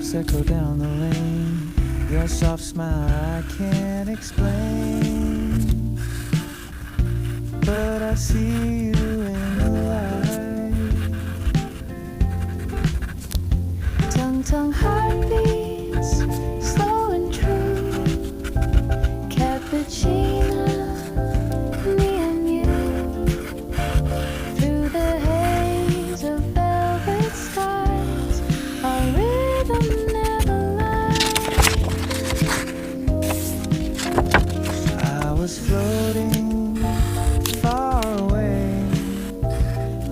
footsteps echo down the lane. Your soft smile I can't explain, but I see you in the light. Tongue heartbeats, slow and true. Cappuccina, me and you. Through the haze of velvet skies, our rhythm never lies. I was floating far away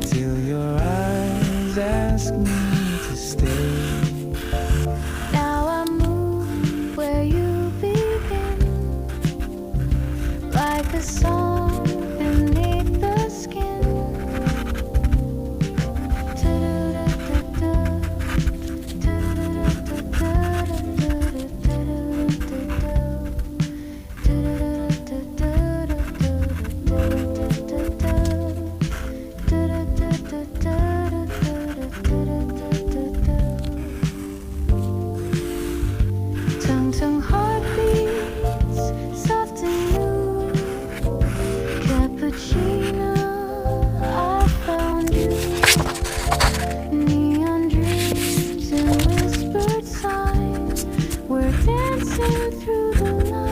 till your eyes asked me to stay. Now I move where you begin, like a song beneath the skin. Tongue heartbeats, soft and new. Cappuccina, I found you. Neon dreams and whispered signs, we're dancing through the night.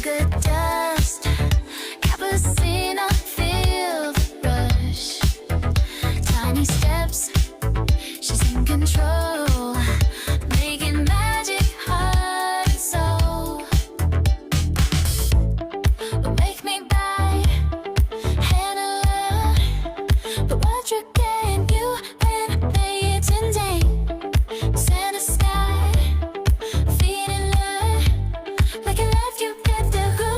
sugar dust. Cappuccina, feel the rush. Tiny steps, she's in control, making magic heart and soul. Make me buy Hannah, but what you can you when they today? Santa sky, feeling love, like a life you get the who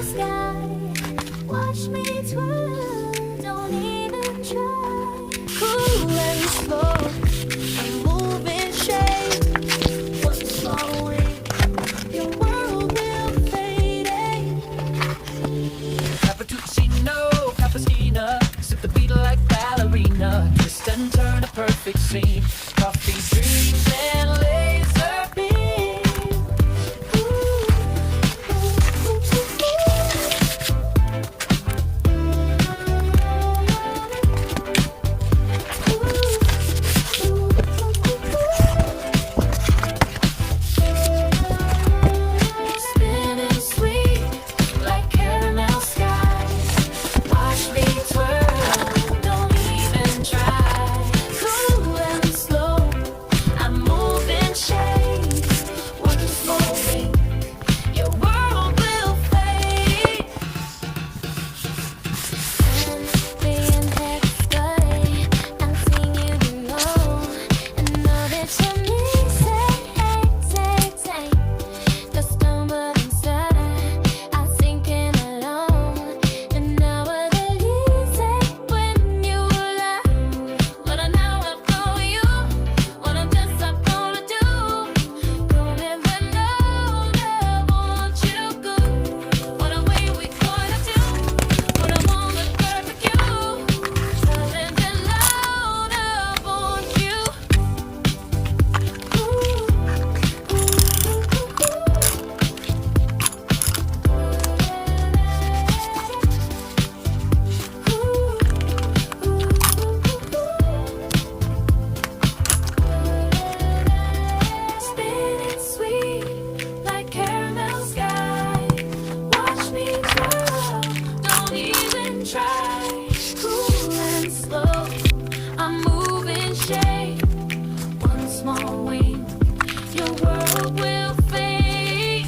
sky. Watch me twirl, don't even try. Cool and slow, I'm moving shape. One small wing, your world will fade. Cappuccino, Cappiccina, sip the beat like ballerina, twist and turn a perfect scene. Coffee dreams and laser beam. Spinning sweet like caramel skies. Watch me twirl, don't even try. Cool and slow, I'm moving shades. One small wink, your world will fade. And being explain, I'm seeing you below. And love it to me, say. The stumbling sudden, I sink in alone. And now what it easy when you lie. But I now I'm for you. What I'm just up gonna do. Don't ever know that I want you good. What a way we gonna do. What I want is perfect you. Telling the loud I want you. Spinning sweet like caramel sky. Watch me twirl, don't even try. Cool and slow, I'm moving shape. One small wing, your world will fade.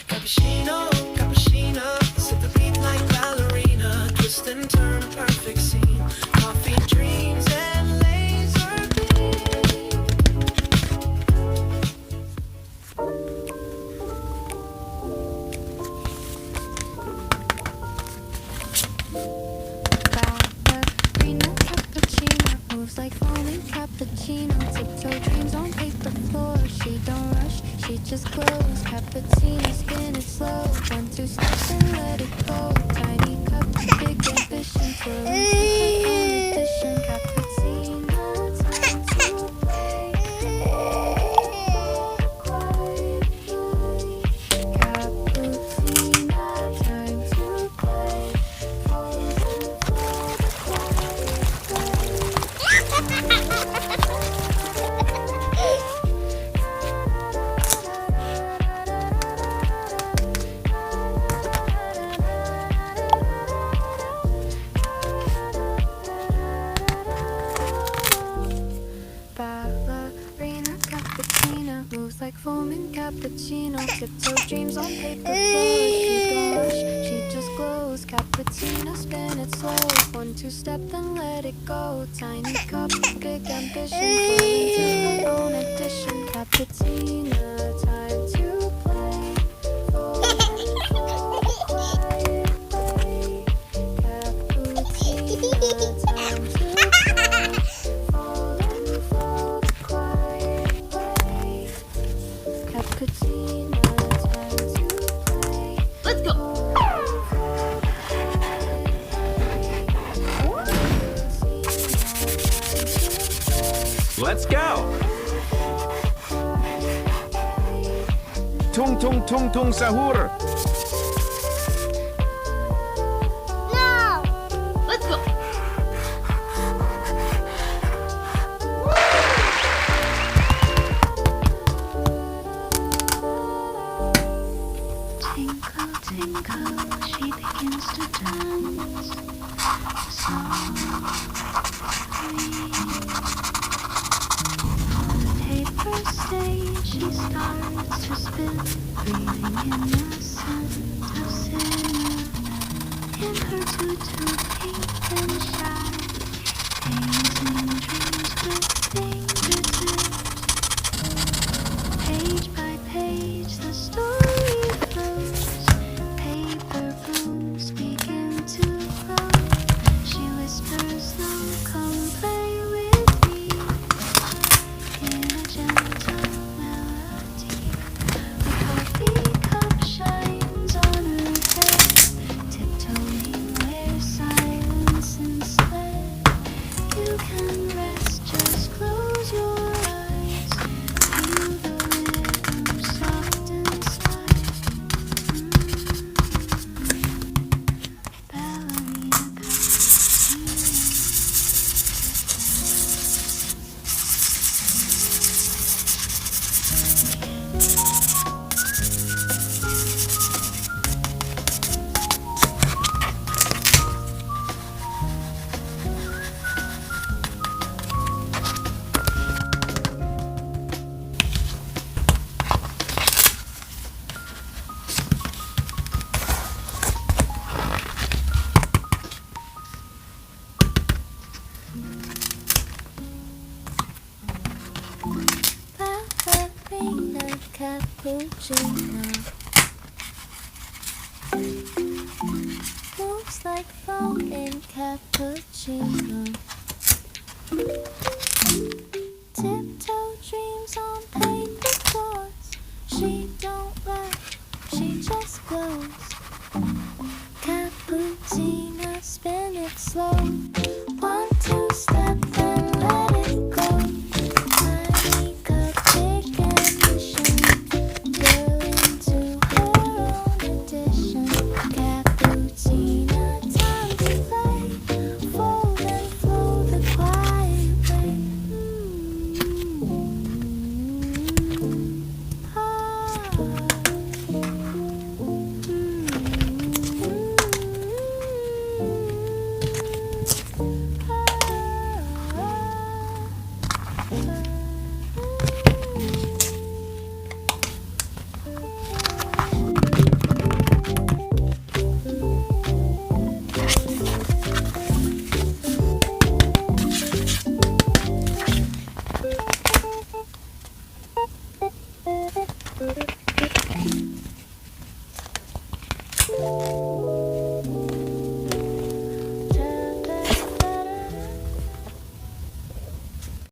Cappuccino, Cappiccina, sip the beat like ballerina, twist and turn a perfect scene. Coffee dreams and laser beam. Ballerina Cappiccina moves like foaming cappuccino. Tiptoe dreams on paper floor. She don't rush, she just glows. Cappuccino, spin it slow. 1, 2 steps and let it go. Tiny cup, big ambition. Twirling to her own edition. Cappuccino, time to play. Cappuccino, time to play. Ballerina Cappiccina moves like foaming cappuccino. Tiptoe dreams on paper floors. She don't rush, she just glows. Cappuccino, spin it slow. 1, 2 step, then let it go. Tiny cup, big ambition. Twirling to her own edition. Cappuccino, time to play. Cappuccino, time to Cappuccino, time to play. Let's go. Let's go! Tung tung tung tung sahur! No! Let's go. Tinkle, tinkle, she begins to dance. On the paper stage, she starts to spin, breathing in the scent of cinnamon. In her tutu, pink and shy, painting dreams with fingertips. Page by page, the story flows. like foam in cappuccino. Tiptoe dreams on paper chords. She don't write, she just blows. Cappuccina, spin it slow. 1, 2 step and let it go. Tiny cup, big ambition. Girl into her own edition. Cappuccina, time to play. Fold and flow the quiet way. Thank you.